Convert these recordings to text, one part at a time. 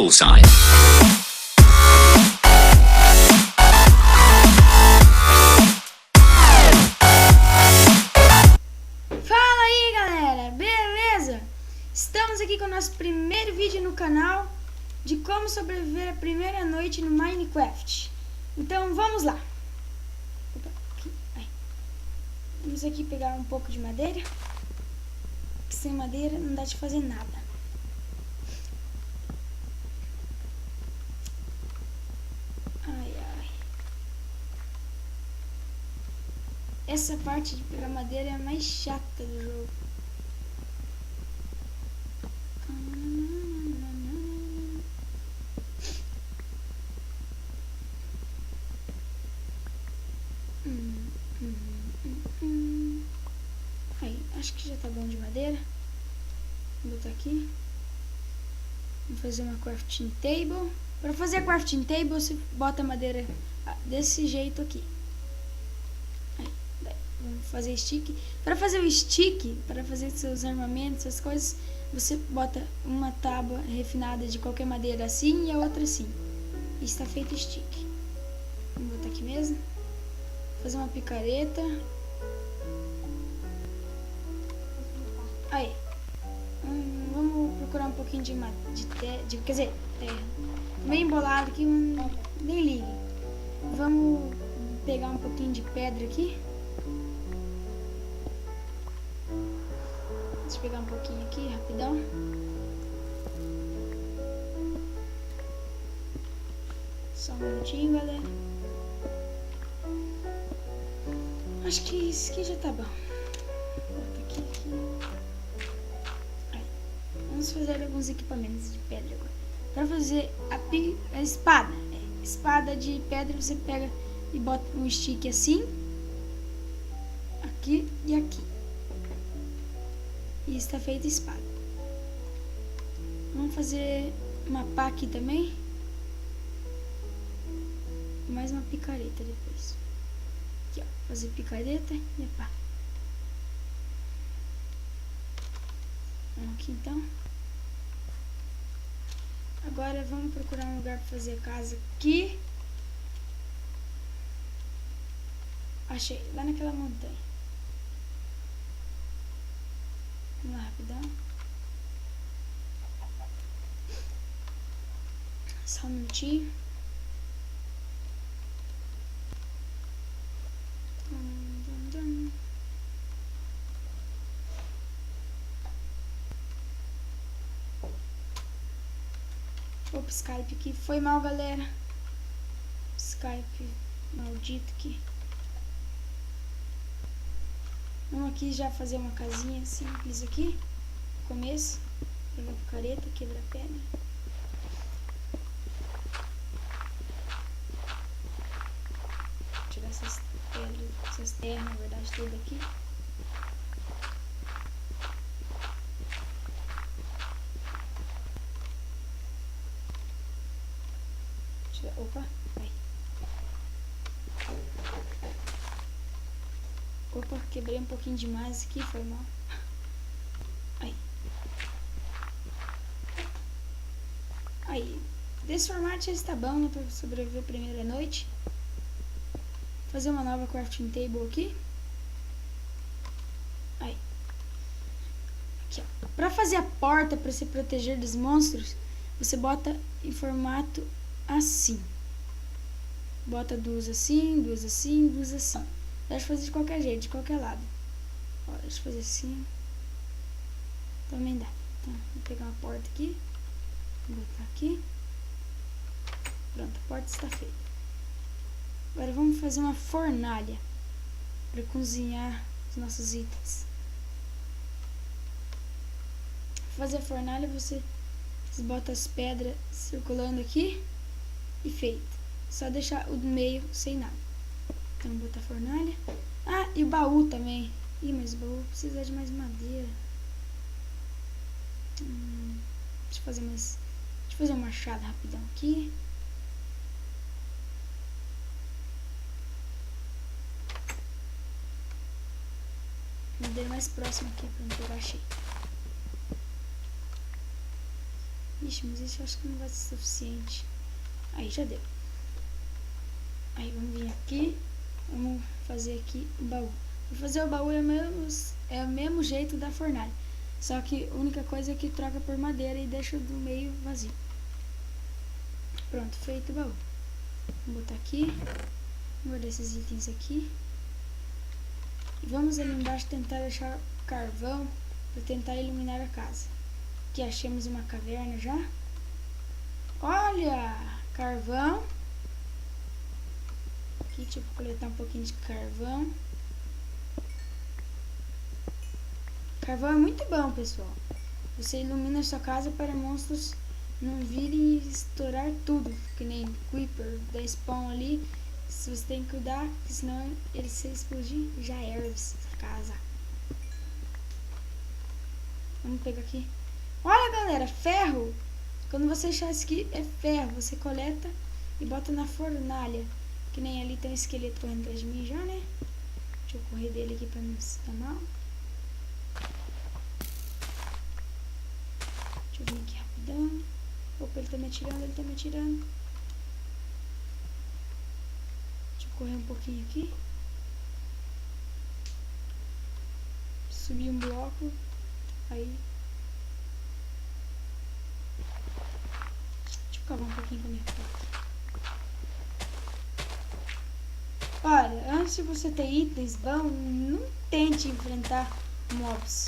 poolside. Fala aí, galera, beleza? Estamos aqui com o nosso primeiro vídeo no canal de como sobreviver a primeira noite no Minecraft. Então vamos lá. Opa, aqui, aí. Vamos aqui pegar um pouco de madeira, que sem madeira não dá de fazer nada. Ai, ai. Essa parte de pegar madeira é a mais chata do jogo. Aí, acho que já tá bom de madeira. Vou botar aqui. Vou fazer uma crafting table. Para fazer a crafting table, você bota a madeira desse jeito aqui. Aí, daí, vamos fazer stick. Para fazer o stick, para fazer seus armamentos, essas coisas, você bota uma tábua refinada de qualquer madeira assim e a outra assim. E está feito stick. Vamos botar aqui mesmo. Fazer uma picareta. Aí. Vamos procurar um pouquinho de terra. Quer dizer, terra. Meio embolado aqui, nem ligue. Vamos pegar um pouquinho de pedra aqui. Deixa eu pegar um pouquinho aqui, rapidão. Só um minutinho, galera. Acho que isso aqui já tá bom. Bota aqui. Aí. Vamos fazer alguns equipamentos de pedra agora. Para fazer a espada. Espada de pedra, você pega e bota um stick assim. Aqui e aqui. E está feita a espada. Vamos fazer uma pá aqui também. E mais uma picareta depois. Aqui, ó. Fazer picareta e a pá. Vamos aqui então. Agora vamos procurar um lugar para fazer a casa aqui. Achei, lá naquela montanha. Vamos lá, rapidão. Só um minutinho. Opa, Skype aqui. Foi mal, galera. Skype maldito aqui. Vamos aqui já fazer uma casinha simples aqui. Começo. Pegar a picareta, quebrar a pedra. Tirar essas pedras, essas terras, na verdade, tudo aqui. Opa, vai. Opa, quebrei um pouquinho demais aqui, foi mal. Aí. Aí. Desse formato já está bom, né, para sobreviver a primeira noite. Fazer uma nova crafting table aqui. Aí. Aqui, ó. Para fazer a porta, para se proteger dos monstros, você bota em formato assim. Bota duas assim, duas assim, duas assim. Deixa eu fazer de qualquer jeito, de qualquer lado. Ó, deixa eu fazer assim. Também dá. Então, vou pegar uma porta aqui. Vou botar aqui. Pronto, a porta está feita. Agora vamos fazer uma fornalha para cozinhar os nossos itens. Para fazer a fornalha, você bota as pedras circulando aqui e feito. Só deixar o do meio sem nada. Então, vou botar a fornalha. Ah, e o baú também. Ih, mas o baú precisa de mais madeira. Deixa eu fazer um machado rapidão aqui. Madeira mais próxima aqui pra não pegar cheio. Ixi, mas isso eu acho que não vai ser suficiente. Aí, já deu. Aí, vamos vir aqui. Vamos fazer aqui o baú. Vou fazer o baú é o mesmo jeito da fornalha. Só que a única coisa é que troca por madeira e deixa do meio vazio. Pronto, feito o baú. Vou botar aqui. Vou guardar esses itens aqui. E vamos ali embaixo tentar achar carvão para tentar iluminar a casa. Aqui achamos uma caverna já. Olha! Carvão. Aqui, deixa eu coletar um pouquinho de carvão. Carvão é muito bom, pessoal. Você ilumina a sua casa para monstros não virem e estourar tudo. Que nem Creeper da spawn ali. Se você tem que cuidar, senão ele se explodir, já era essa casa. Vamos pegar aqui. Olha, galera, ferro. Quando você achar isso aqui, é ferro. Você coleta e bota na fornalha. Que nem ali tem um esqueleto correndo atrás de mim já, né? Deixa eu correr dele aqui pra não se dar mal. Deixa eu vir aqui rapidão. Opa, ele tá me atirando, ele tá me atirando. Deixa eu correr um pouquinho aqui. Subir um bloco. Aí. Deixa eu cavar um pouquinho com a minha faca. Olha, antes de você ter itens bons, não tente enfrentar mobs.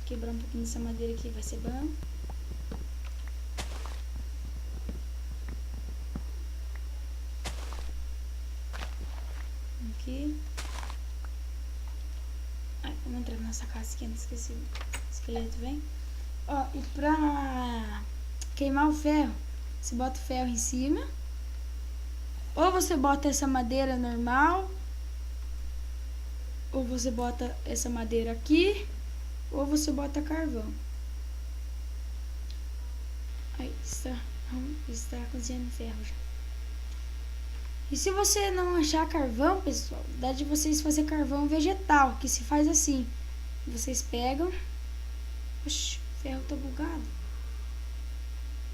Quebrar um pouquinho dessa madeira aqui vai ser bom. Aqui. Vamos entrar nessa casa aqui antes que esse esqueleto vem. Ó, e pra queimar o ferro, você bota o ferro em cima. Ou você bota essa madeira normal, ou você bota essa madeira aqui, ou você bota carvão. Aí está cozinhando ferro já. E se você não achar carvão, pessoal, dá de vocês fazer carvão vegetal, que se faz assim. Vocês pegam. Oxi, o ferro tá bugado.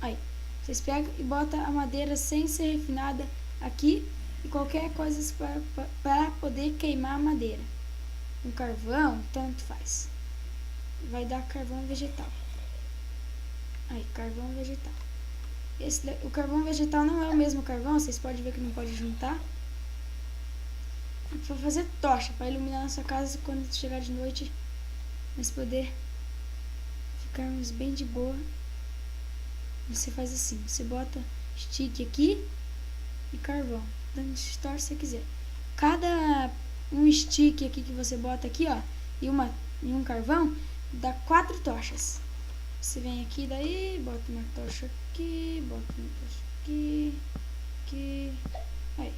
Aí, vocês pegam e botam a madeira sem ser refinada aqui e qualquer coisa para poder queimar a madeira. Um carvão, tanto faz. Vai dar carvão vegetal. Aí, carvão vegetal. O carvão vegetal não é o mesmo carvão, vocês podem ver que não pode juntar. Para fazer tocha, para iluminar nossa casa quando chegar de noite, mas poder ficarmos bem de boa. Você faz assim, você bota stick aqui e carvão, tanto torce se você quiser. Cada um stick aqui que você bota aqui, ó, e um carvão, dá 4 tochas. Você vem aqui daí, bota uma tocha aqui, bota uma tocha aqui, aí.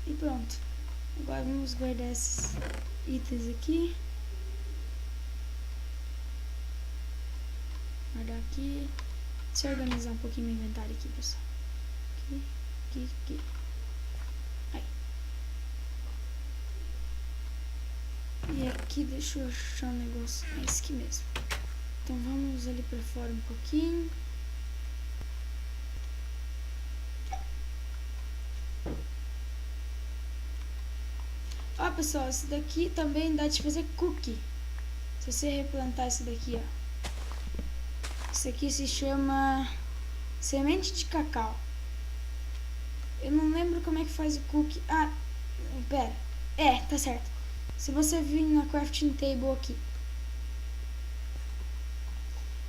E pronto. Agora vamos guardar esses itens aqui. Guardar aqui. Deixa eu organizar um pouquinho meu inventário aqui, pessoal. Aqui. Aí. E aqui, deixa eu achar um negócio. É esse aqui mesmo. Então vamos ali pra fora um pouquinho. Ó, pessoal, esse daqui também dá de fazer cookie. Se você replantar esse daqui, ó. Esse aqui se chama semente de cacau. Eu não lembro como é que faz o cookie. Ah, pera. Tá certo. Se você vir na crafting table aqui,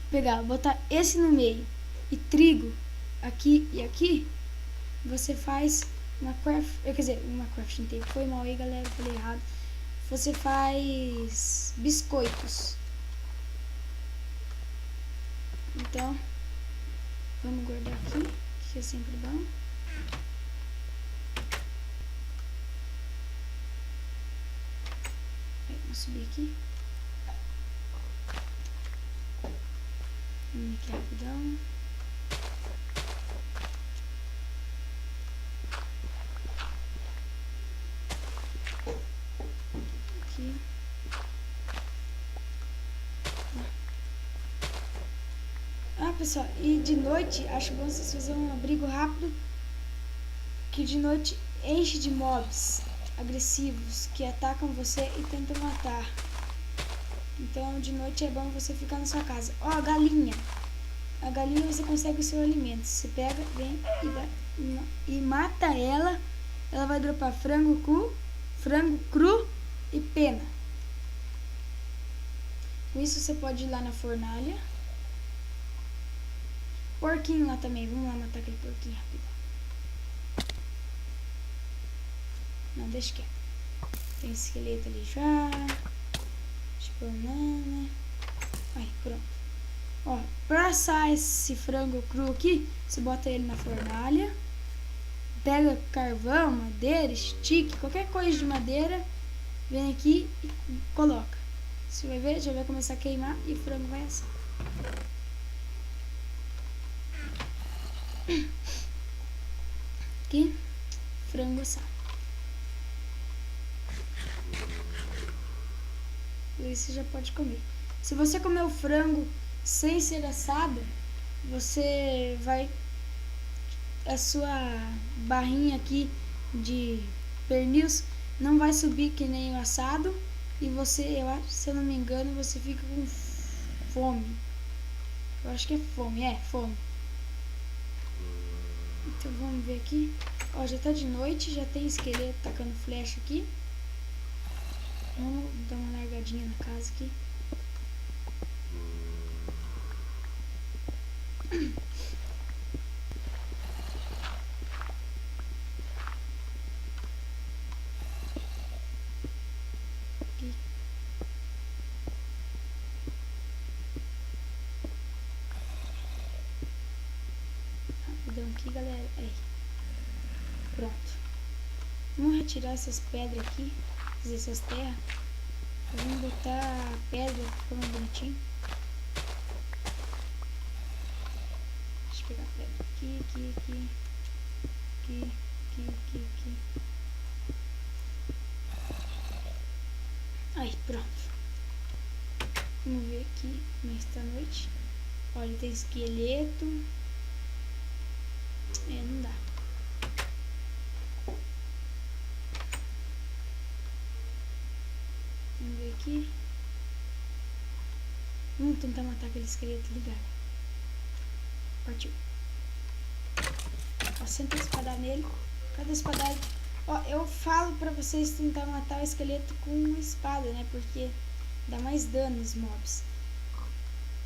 pegar, botar esse no meio e trigo aqui e aqui, você faz uma crafting table. Foi mal aí, galera, falei errado. Você faz biscoitos. Então, vamos guardar aqui, que é sempre bom. Aí, vamos subir aqui. Vamos aqui rapidão. Aqui. pessoal, e de noite, acho bom vocês fazerem um abrigo rápido, que de noite enche de mobs agressivos que atacam você e tentam matar. Então de noite é bom você ficar na sua casa. Ó, a galinha. A galinha você consegue o seu alimento. Você pega, vem e mata ela. Ela vai dropar frango cru e pena. Com isso você pode ir lá na fornalha. Porquinho lá também. Vamos lá matar aquele porquinho rápido. Não, deixa quieto. Tem esqueleto ali já. Banana. Aí, pronto. Ó, pra assar esse frango cru aqui, você bota ele na fornalha. Pega carvão, madeira, stick, qualquer coisa de madeira. Vem aqui e coloca. Você vai ver, já vai começar a queimar e o frango vai assar. Aqui, frango assado. E você já pode comer. Se você comer o frango sem ser assado, você vai... a sua barrinha aqui de pernil não vai subir que nem o assado. E você, eu acho, se eu não me engano, você fica com fome. Eu acho que é fome, fome. Então vamos ver aqui. Ó, já tá de noite, já tem esqueleto tacando flecha aqui. Vamos dar uma largadinha na casa aqui. Aqui. Rapidão aqui, galera. Aí. Pronto. Vamos retirar essas pedras aqui. Essas terras. Vamos botar a pedra pra ficar mais bonitinho. Deixa eu pegar a pedra aqui. Aí, pronto. Vamos ver aqui como está a noite. Olha, tem esqueleto. Não dá. Vamos ver aqui. Vamos tentar matar aquele esqueleto ligado. Partiu. Ó, senta a espada nele. Cadê a espada? Ó, eu falo pra vocês tentar matar o esqueleto com uma espada, né? Porque dá mais dano nos mobs.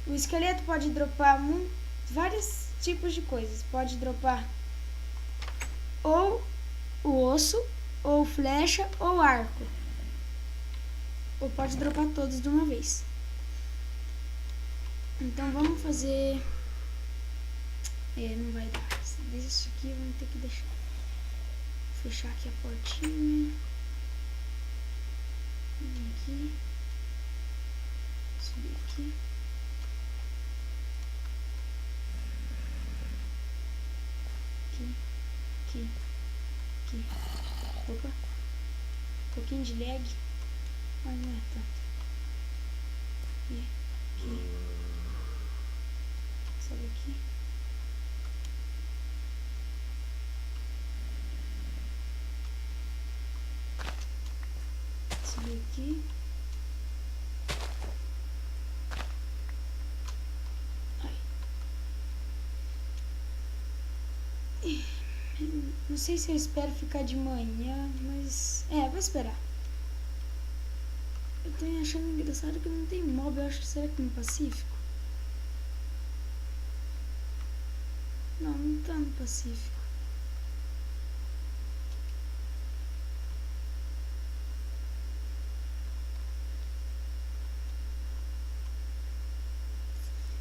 O esqueleto pode dropar vários tipos de coisas. Pode dropar ou o osso, ou flecha, ou arco. Ou pode dropar todos de uma vez. Então vamos fazer... não vai dar. Deixa aqui, vamos ter que deixar. Fechar aqui a portinha. Vem aqui. Subir aqui. Aqui. Opa. Um pouquinho de lag. Mas não é tanto. Aqui. Sobe aqui. Subir aqui. Não sei se eu espero ficar de manhã, mas... vou esperar. Eu tô achando engraçado que não tem mob. Eu acho que será que no Pacífico? Não tá no Pacífico.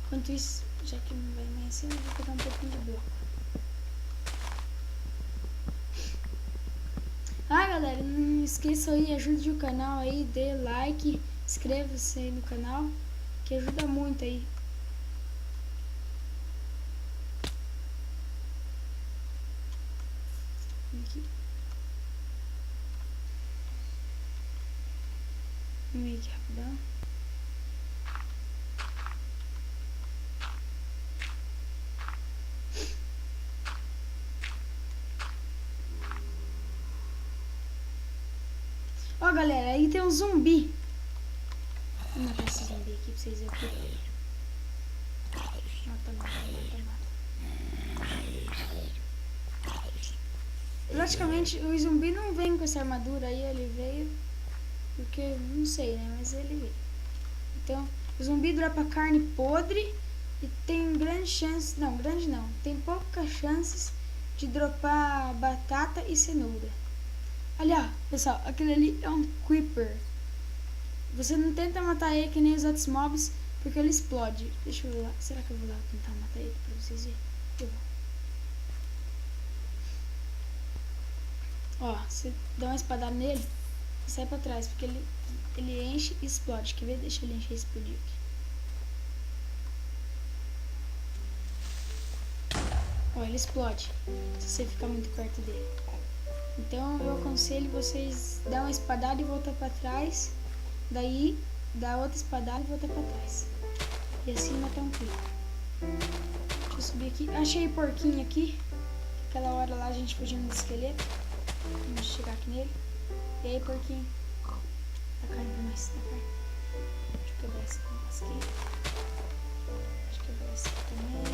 Enquanto isso, já que não vai mais cedo, eu vou pegar um pouquinho de bloco. Galera, não esqueça aí, ajude o canal aí, dê like, inscreva-se aí no canal, que ajuda muito aí. Aqui. Vamos aqui rapidão. galera, aí tem um zumbi. Vou matar esse zumbi aqui pra vocês verem o que é. Mata. Logicamente, o zumbi não vem com essa armadura aí, ele veio porque, não sei, né, mas ele veio. Então, o zumbi dropa carne podre e tem grande chance, não, grande não, tem poucas chances de dropar batata e cenoura. Aliás, pessoal, aquele ali é um creeper. Você não tenta matar ele que nem os outros mobs, porque ele explode. Deixa eu ver lá, será que eu vou lá tentar matar ele pra vocês verem? Eu vou. Ó, você dá uma espadada nele e sai pra trás, porque ele enche e explode. Quer ver? Deixa ele encher e explodir aqui. Ó, ele explode se você ficar muito perto dele. Então eu aconselho vocês dar uma espadada e voltar pra trás. Daí dá outra espadada e voltar pra trás. E assim matar um clique. Deixa eu subir aqui. Achei porquinho aqui. Aquela hora lá a gente fugindo do esqueleto. Vamos chegar aqui nele. E aí, porquinho? Tá caindo mais, tá caindo. Deixa eu quebrar esse pedaço aqui. Deixa eu quebrar esse aqui também.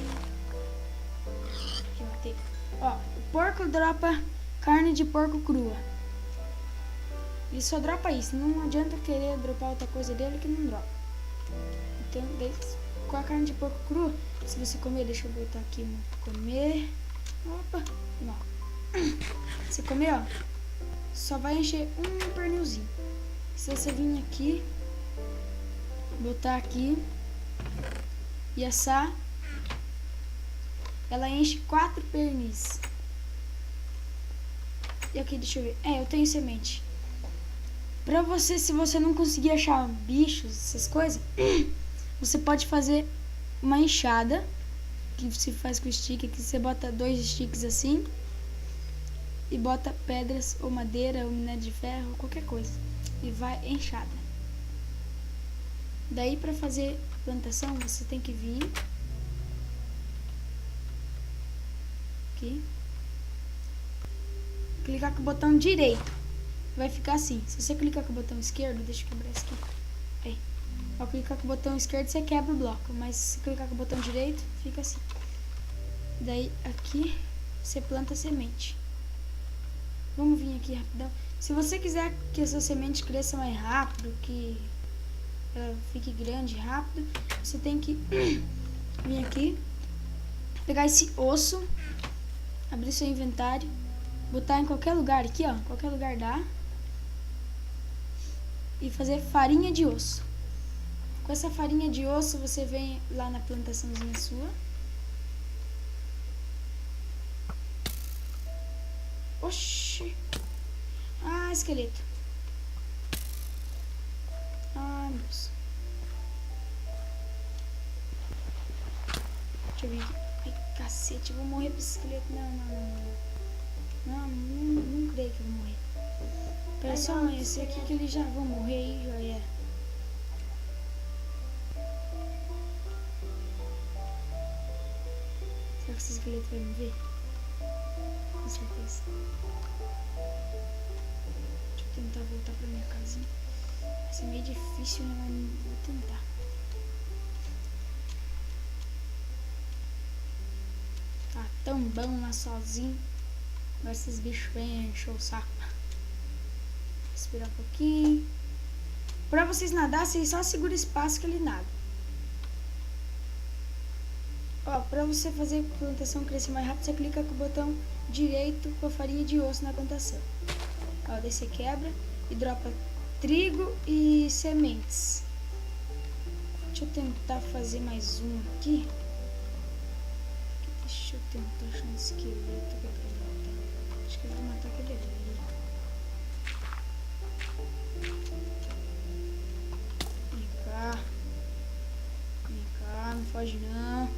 Aqui, matei. Ó, o porco dropa carne de porco crua. Ele só dropa isso. Não adianta querer dropar outra coisa dele que não dropa. Então, com a carne de porco crua, se você comer, deixa eu botar aqui no comer. Opa, não. Você comer, ó, só vai encher um pernilzinho. Se você vir aqui, botar aqui e assar, ela enche 4 pernis. E aqui, deixa eu ver. Eu tenho semente. Pra você, se você não conseguir achar bichos, essas coisas, você pode fazer uma enxada, que se faz com stick, que você bota 2 sticks assim, e bota pedras ou madeira ou minério de ferro, qualquer coisa, e vai enxada. Daí pra fazer plantação você tem que vir aqui, clicar com o botão direito, vai ficar assim. Se você clicar com o botão esquerdo, deixa eu quebrar isso aqui. Aí, ao clicar com o botão esquerdo você quebra o bloco, mas se clicar com o botão direito fica assim. Daí aqui você planta semente. Vamos vir aqui rapidão. Se você quiser que a sua semente cresça mais rápido, que ela fique grande rápido, você tem que vir aqui, pegar esse osso, abrir seu inventário, botar em qualquer lugar aqui, ó, qualquer lugar dá, e fazer farinha de osso. Com essa farinha de osso você vem lá na plantaçãozinha sua. Oxi. Ah, esqueleto. Ai, meu Deus. Deixa eu ver aqui. Ai, cacete, eu vou morrer pro esqueleto. Não creio que eu vou morrer. Pera só amanhecer aqui que eles já vão morrer e já é. Será que esse esqueleto vai me ver? Com certeza. Deixa eu tentar voltar pra minha casinha. Vai ser meio difícil, né? Mas vou tentar. Tá tão bom lá sozinho. Agora esses bichos vêm encher o saco. Esperar um pouquinho. Pra vocês nadar, vocês só seguram espaço que ele nada. Ó, pra você fazer a plantação crescer mais rápido, você clica com o botão direito com a farinha de osso na plantação. Ó, daí você quebra e dropa trigo e sementes. Deixa eu tentar fazer mais um aqui. Deixa eu tentar achar um esqueleto aqui pra matar. Acho que eu vou matar aquele ali. Vem cá, não foge não.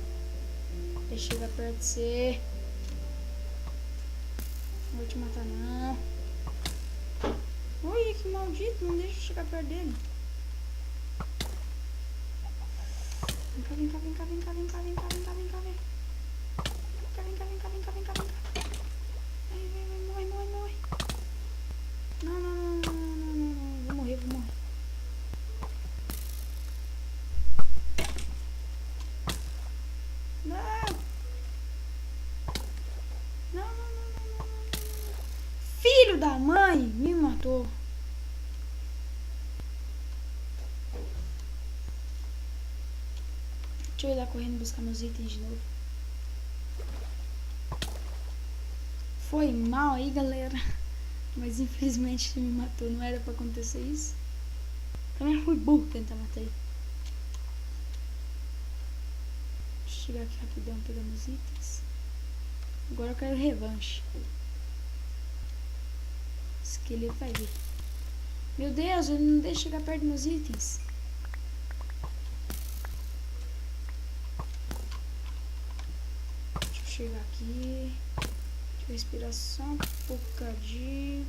Deixa eu chegar perto de você. Não vou te matar não. Ui, que maldito, não deixa eu chegar perto dele. Vem cá, vem cá, vem cá, vem cá, vem cá, vem cá, vem cá, vem cá, vem. Vem cá, vem cá, vem cá, vem cá, vem cá, vem cá. Vem, morre. Não. da mãe me matou. Deixa eu ir lá correndo buscar meus itens de novo. Foi mal aí, galera. Mas infelizmente ele me matou. Não era pra acontecer isso. Também fui burro tentar matar ele. Deixa eu chegar aqui rapidão pegar meus itens. Agora eu quero revanche. Esse esqueleto vai vir. Meu Deus, ele não deixa chegar perto dos meus itens. Deixa eu chegar aqui. Deixa eu respirar só um bocadinho.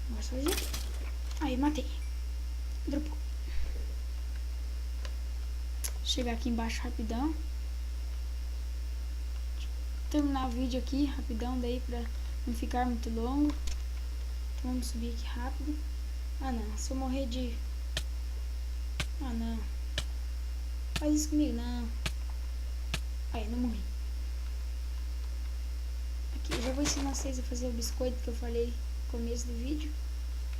Agora só aqui. Aí, matei. Dropou. Chegar aqui embaixo rapidão. Terminar o vídeo aqui rapidão, daí pra não ficar muito longo. Então vamos subir aqui rápido. Ah não, se eu morrer de... Ah não. Faz isso comigo, não. Aí, não morri. Aqui, eu já vou ensinar vocês a fazer o biscoito que eu falei no começo do vídeo.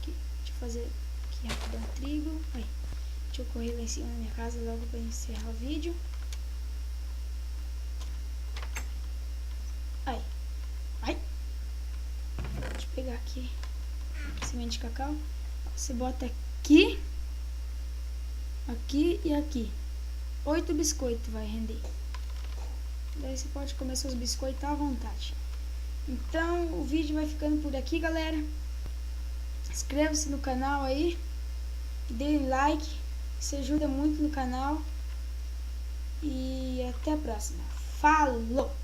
Aqui, deixa eu fazer aqui rapidão trigo. Aí, deixa eu correr lá em cima da minha casa logo pra encerrar o vídeo. Aí. Ai. Deixa eu pegar aqui semente de cacau. Você bota aqui, aqui e aqui. 8 biscoitos vai render. Daí você pode comer seus biscoitos à vontade. Então o vídeo vai ficando por aqui, galera. Inscreva-se no canal aí. Dê like. Isso ajuda muito no canal. E até a próxima. Falou!